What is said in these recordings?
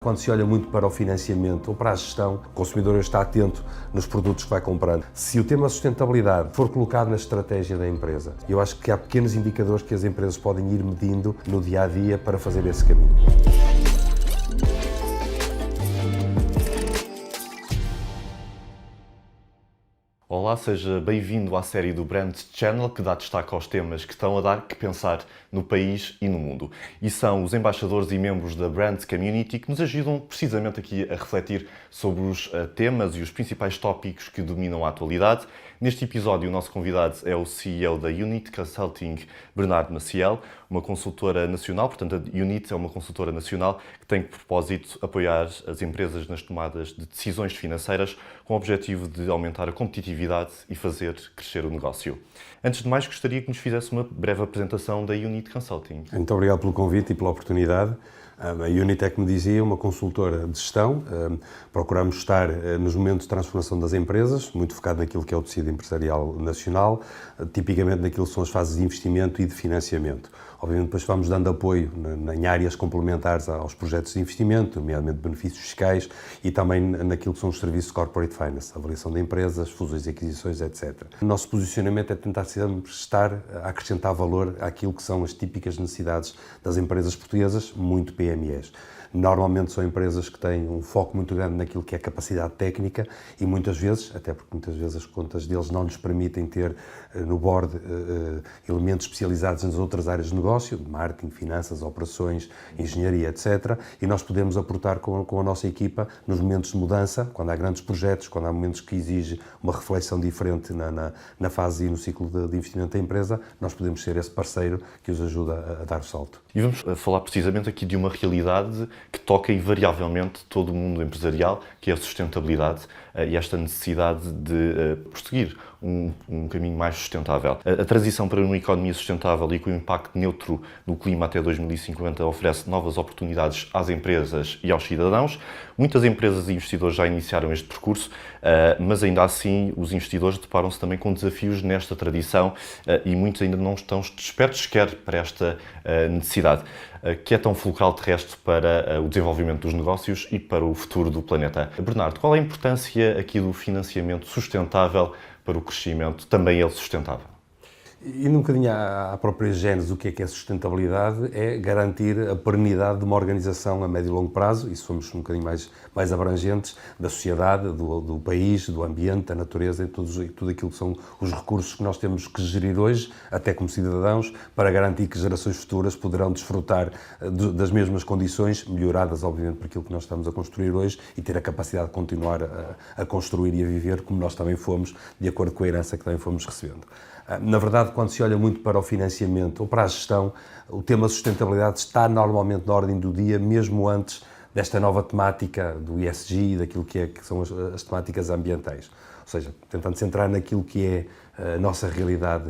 quando se olha muito para o financiamento ou para a gestão, o consumidor está atento nos produtos que vai comprando. Se o tema sustentabilidade for colocado na estratégia da empresa, eu acho que há pequenos indicadores que as empresas podem ir medindo no dia-a-dia para fazer esse caminho. Olá, seja bem-vindo à série do Brand Channel que dá destaque aos temas que estão a dar que pensar no país e no mundo. E são os embaixadores e membros da Brand Community que nos ajudam precisamente aqui a refletir sobre os temas e os principais tópicos que dominam a atualidade. Neste episódio, o nosso convidado é o CEO da Unit Consulting, Bernardo Maciel, uma consultora nacional. Portanto, a Unit é uma consultora nacional que tem por propósito apoiar as empresas nas tomadas de decisões financeiras com o objetivo de aumentar a competitividade e fazer crescer o negócio. Antes de mais, gostaria que nos fizesse uma breve apresentação da Unit Consulting. Muito obrigado pelo convite e pela oportunidade. A Unit é, como dizia, uma consultora de gestão. Procuramos estar nos momentos de transformação das empresas, muito focado naquilo que é o tecido empresarial nacional, tipicamente naquilo que são as fases de investimento e de financiamento. Obviamente, depois vamos dando apoio em áreas complementares aos projetos de investimento, nomeadamente benefícios fiscais, e também naquilo que são os serviços de corporate finance, avaliação de empresas, fusões e aquisições, etc. O nosso posicionamento é tentar sempre estar a acrescentar valor àquilo que são as típicas necessidades das empresas portuguesas, muito PMEs. Normalmente são empresas que têm um foco muito grande naquilo que é capacidade técnica e muitas vezes, até porque muitas vezes as contas deles não lhes permitem ter no board elementos especializados nas outras áreas de negócio, marketing, finanças, operações, engenharia, etc. E nós podemos aportar com a nossa equipa nos momentos de mudança, quando há grandes projetos, quando há momentos que exige uma reflexão diferente na fase e no ciclo de investimento da empresa, nós podemos ser esse parceiro que os ajuda a dar o salto. E vamos falar precisamente aqui de uma realidade que toca invariavelmente todo o mundo empresarial, que é a sustentabilidade e esta necessidade de prosseguir um caminho mais sustentável. A transição para uma economia sustentável e com impacto neutro no clima até 2050 oferece novas oportunidades às empresas e aos cidadãos. Muitas empresas e investidores já iniciaram este percurso, mas ainda assim os investidores deparam-se também com desafios nesta tradição e muitos ainda não estão despertos sequer para esta necessidade, que é tão fulcral de resto para o desenvolvimento dos negócios e para o futuro do planeta. Bernardo, qual é a importância aqui do financiamento sustentável para o crescimento, também ele sustentável? E um bocadinho à própria gênese, o que é sustentabilidade? É garantir a perenidade de uma organização a médio e longo prazo, e somos um bocadinho mais abrangentes, da sociedade, do país, do ambiente, da natureza, e tudo aquilo que são os recursos que nós temos que gerir hoje, até como cidadãos, para garantir que gerações futuras poderão desfrutar das mesmas condições, melhoradas, obviamente, por aquilo que nós estamos a construir hoje, e ter a capacidade de continuar a construir e a viver como nós também fomos, de acordo com a herança que também fomos recebendo. Na verdade, quando se olha muito para o financiamento ou para a gestão, o tema sustentabilidade está normalmente na ordem do dia, mesmo antes desta nova temática do ESG e daquilo que são as temáticas ambientais. Ou seja, tentando centrar naquilo que é a nossa realidade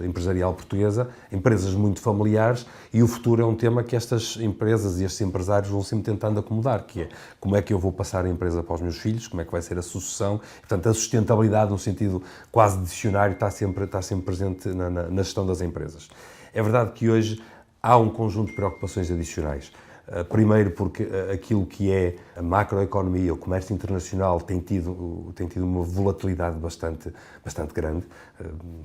empresarial portuguesa, empresas muito familiares, e o futuro é um tema que estas empresas e estes empresários vão sempre tentando acomodar, que é como é que eu vou passar a empresa para os meus filhos, como é que vai ser a sucessão. Portanto, a sustentabilidade, no sentido quase dicionário, está sempre presente na gestão das empresas. É verdade que hoje há um conjunto de preocupações adicionais. Primeiro porque aquilo que é a macroeconomia, o comércio internacional tem tido uma volatilidade bastante grande.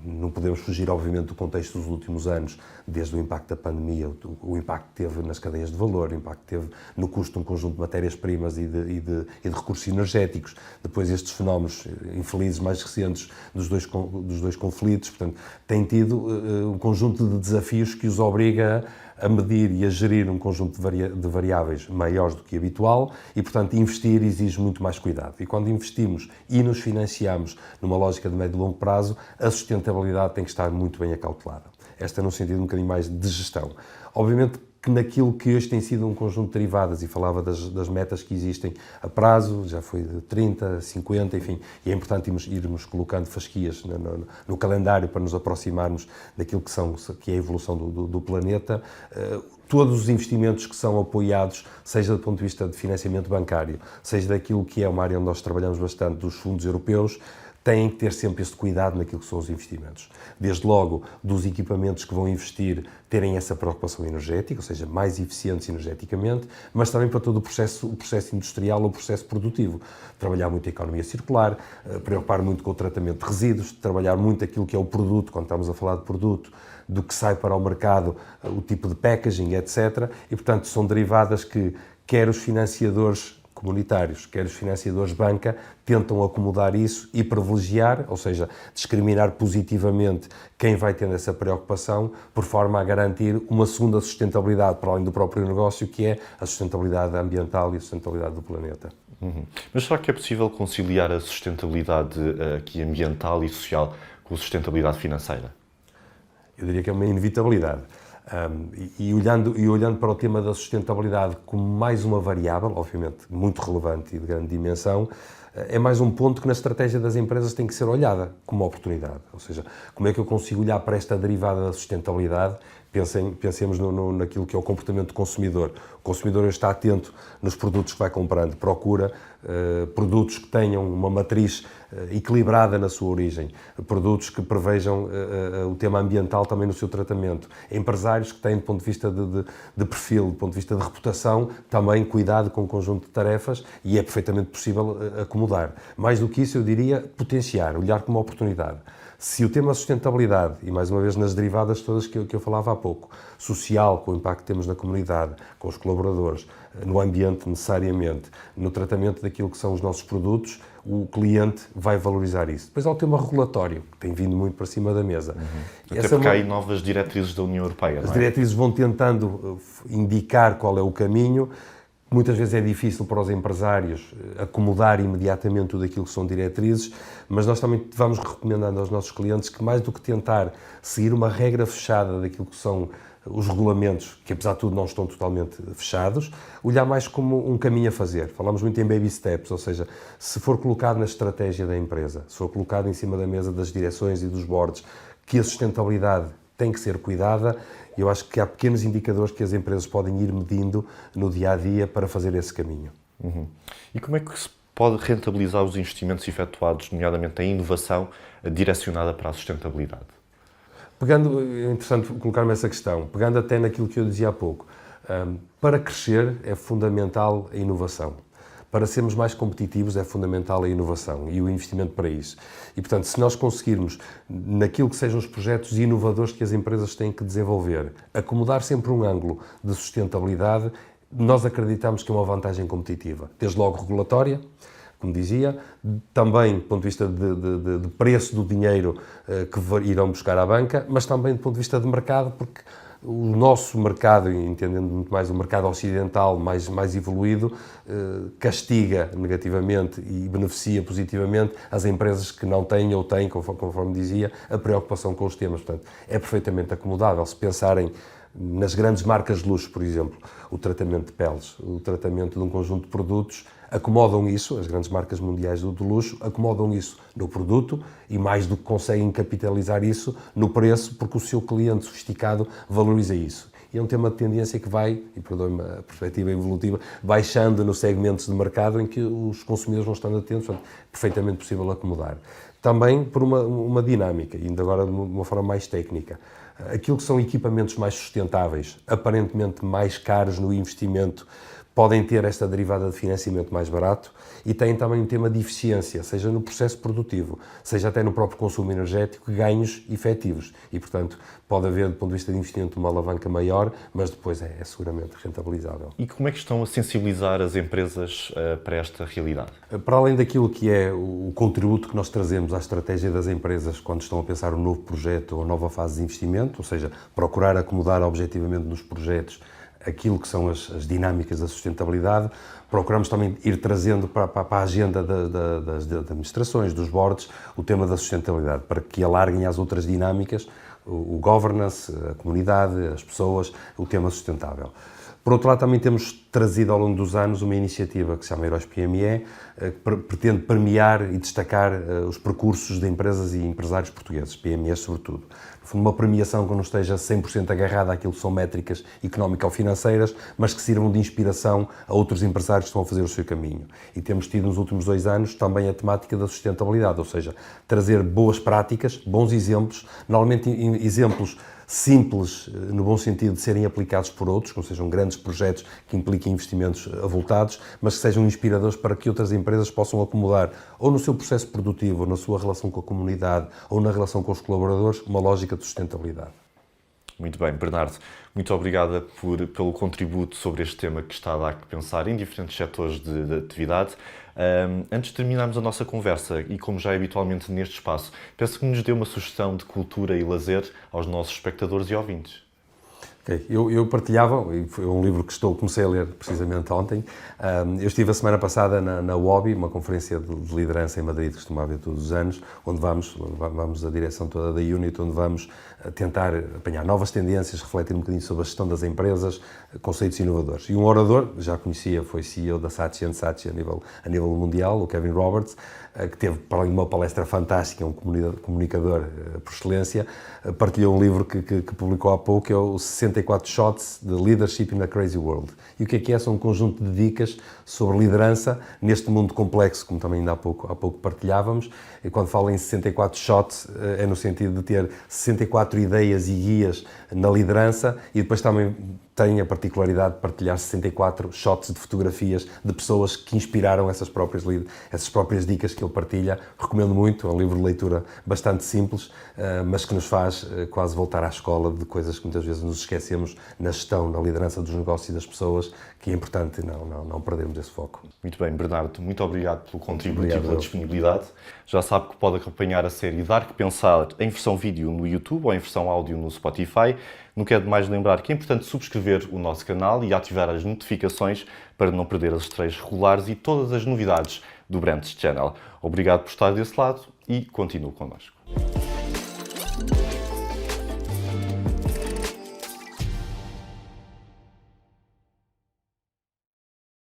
Não podemos fugir, obviamente, do contexto dos últimos anos, desde o impacto da pandemia, o impacto que teve nas cadeias de valor, o impacto que teve no custo de um conjunto de matérias-primas e de recursos energéticos, depois estes fenómenos infelizes mais recentes dos dois conflitos. Portanto, tem tido um conjunto de desafios que os obriga a medir e a gerir um conjunto de variáveis maiores do que habitual e, portanto, investir exige muito mais cuidado. E quando investimos e nos financiamos numa lógica de médio e longo prazo, a sustentabilidade tem que estar muito bem acautelada. Esta é num sentido um bocadinho mais de gestão. Obviamente que naquilo que hoje tem sido um conjunto de derivadas, e falava das metas que existem a prazo, já foi de 30, 50, enfim, e é importante irmos colocando fasquias no calendário para nos aproximarmos daquilo que é a evolução do planeta. Todos os investimentos que são apoiados, seja do ponto de vista de financiamento bancário, seja daquilo que é uma área onde nós trabalhamos bastante, dos fundos europeus, têm que ter sempre este cuidado naquilo que são os investimentos. Desde logo, dos equipamentos que vão investir, terem essa preocupação energética, ou seja, mais eficientes energeticamente, mas também para todo o processo industrial ou o processo produtivo. Trabalhar muito a economia circular, preocupar muito com o tratamento de resíduos, trabalhar muito aquilo que é o produto, quando estamos a falar de produto, do que sai para o mercado, o tipo de packaging, etc. E, portanto, são derivadas que quer os financiadores comunitários, quer os financiadores banca, tentam acomodar isso e privilegiar, ou seja, discriminar positivamente quem vai tendo essa preocupação, por forma a garantir uma segunda sustentabilidade, para além do próprio negócio, que é a sustentabilidade ambiental e a sustentabilidade do planeta. Mas será que é possível conciliar a sustentabilidade aqui ambiental e social com a sustentabilidade financeira? Eu diria que é uma inevitabilidade. E olhando para o tema da sustentabilidade como mais uma variável, obviamente muito relevante e de grande dimensão, é mais um ponto que na estratégia das empresas tem que ser olhada como uma oportunidade. Ou seja, como é que eu consigo olhar para esta derivada da sustentabilidade? Pensemos naquilo que é o comportamento do consumidor. O consumidor está atento nos produtos que vai comprando, procura produtos que tenham uma matriz equilibrada na sua origem, produtos que prevejam o tema ambiental também no seu tratamento, empresários que têm, do ponto de vista de perfil, do ponto de vista de reputação, também cuidado com um conjunto de tarefas e é perfeitamente possível acomodar. Mais do que isso, eu diria potenciar, olhar como uma oportunidade. Se o tema sustentabilidade, e mais uma vez nas derivadas todas que eu falava há pouco, social, com o impacto que temos na comunidade, com os colaboradores, no ambiente necessariamente, no tratamento daquilo que são os nossos produtos, o cliente vai valorizar isso. Depois há o tema regulatório, que tem vindo muito para cima da mesa. Até porque há aí novas diretrizes da União Europeia, não é? As diretrizes vão tentando indicar qual é o caminho. Muitas vezes é difícil para os empresários acomodar imediatamente tudo aquilo que são diretrizes, mas nós também vamos recomendando aos nossos clientes que, mais do que tentar seguir uma regra fechada daquilo que são os regulamentos, que apesar de tudo não estão totalmente fechados, olhar mais como um caminho a fazer. Falamos muito em baby steps, ou seja, se for colocado na estratégia da empresa, se for colocado em cima da mesa das direções e dos boards, que a sustentabilidade tem que ser cuidada, eu acho que há pequenos indicadores que as empresas podem ir medindo no dia-a-dia para fazer esse caminho. E como é que se pode rentabilizar os investimentos efetuados, nomeadamente em inovação, direcionada para a sustentabilidade? É interessante colocar-me essa questão, pegando até naquilo que eu dizia há pouco, para crescer é fundamental a inovação. Para sermos mais competitivos é fundamental a inovação e o investimento para isso. E, portanto, se nós conseguirmos, naquilo que sejam os projetos inovadores que as empresas têm que desenvolver, acomodar sempre um ângulo de sustentabilidade, nós acreditamos que é uma vantagem competitiva. Desde logo regulatória, como dizia, também do ponto de vista de preço do dinheiro que irão buscar à banca, mas também do ponto de vista de mercado, porque o nosso mercado, entendendo muito mais o mercado ocidental, mais evoluído, castiga negativamente e beneficia positivamente as empresas que não têm ou têm, conforme dizia, a preocupação com os temas. Portanto, é perfeitamente acomodável. Se pensarem nas grandes marcas de luxo, por exemplo, o tratamento de peles, o tratamento de um conjunto de produtos, acomodam isso, as grandes marcas mundiais do luxo, acomodam isso no produto e mais do que conseguem capitalizar isso no preço, porque o seu cliente sofisticado valoriza isso. E é um tema de tendência que vai, e perdoe-me a perspectiva evolutiva, baixando nos segmentos de mercado em que os consumidores não estão atentos, portanto, é perfeitamente possível acomodar. Também por uma dinâmica, e ainda agora de uma forma mais técnica. Aquilo que são equipamentos mais sustentáveis, aparentemente mais caros no investimento, podem ter esta derivada de financiamento mais barato e têm também um tema de eficiência, seja no processo produtivo, seja até no próprio consumo energético, ganhos efetivos. E, portanto, pode haver, do ponto de vista de investimento, uma alavanca maior, mas depois é seguramente rentabilizável. E como é que estão a sensibilizar as empresas para esta realidade? Para além daquilo que é o contributo que nós trazemos à estratégia das empresas quando estão a pensar um novo projeto ou nova fase de investimento, ou seja, procurar acomodar objetivamente nos projetos aquilo que são as dinâmicas da sustentabilidade, procuramos também ir trazendo para a agenda das administrações, dos boards, o tema da sustentabilidade, para que alarguem às outras dinâmicas, o governance, a comunidade, as pessoas, o tema sustentável. Por outro lado, também temos trazido ao longo dos anos uma iniciativa que se chama Heróis PME, que pretende premiar e destacar os percursos de empresas e empresários portugueses, PMEs sobretudo. Uma premiação que não esteja 100% agarrada àquilo que são métricas económico-financeiras, mas que sirvam de inspiração a outros empresários que estão a fazer o seu caminho. E temos tido nos últimos 2 anos também a temática da sustentabilidade, ou seja, trazer boas práticas, bons exemplos, normalmente exemplos simples, no bom sentido de serem aplicados por outros, que não sejam grandes projetos que impliquem investimentos avultados, mas que sejam inspiradores para que outras empresas possam acomodar, ou no seu processo produtivo, ou na sua relação com a comunidade, ou na relação com os colaboradores, uma lógica de sustentabilidade. Muito bem, Bernardo, muito obrigada pelo contributo sobre este tema que está a dar que pensar em diferentes setores de atividade. Antes de terminarmos a nossa conversa, e como já é habitualmente neste espaço, peço que nos dê uma sugestão de cultura e lazer aos nossos espectadores e ouvintes. Okay. Eu partilhava, e foi um livro que comecei a ler precisamente ontem. Eu estive a semana passada na WOBI, uma conferência de liderança em Madrid que costuma haver todos os anos, onde vamos a direção toda da Unit, onde vamos tentar apanhar novas tendências, refletir um bocadinho sobre a gestão das empresas, conceitos inovadores. E um orador, já conhecia, foi CEO da Saatchi & Saatchi a nível mundial, o Kevin Roberts, que teve para ali uma palestra fantástica, um comunicador por excelência, partilhou um livro que publicou há pouco, que é o 64 Shots de Leadership in a Crazy World. E o que é? São um conjunto de dicas sobre liderança neste mundo complexo, como também ainda há pouco partilhávamos. E quando falo em 64 shots, é no sentido de ter 64 ideias e guias na liderança, e depois também tem a particularidade de partilhar 64 shots de fotografias de pessoas que inspiraram essas próprias dicas que ele partilha. Recomendo muito, é um livro de leitura bastante simples, mas que nos faz quase voltar à escola de coisas que muitas vezes nos esquecemos na gestão, na liderança dos negócios e das pessoas, que é importante não perdermos esse foco. Muito bem, Bernardo, muito obrigado pelo contributo e pela disponibilidade. Já sabe que pode acompanhar a série Dar que Pensar em versão vídeo no YouTube ou em versão áudio no Spotify. Não quero demais lembrar que é importante subscrever o nosso canal e ativar as notificações para não perder as estreias regulares e todas as novidades do Brands Channel. Obrigado por estar desse lado e continue connosco.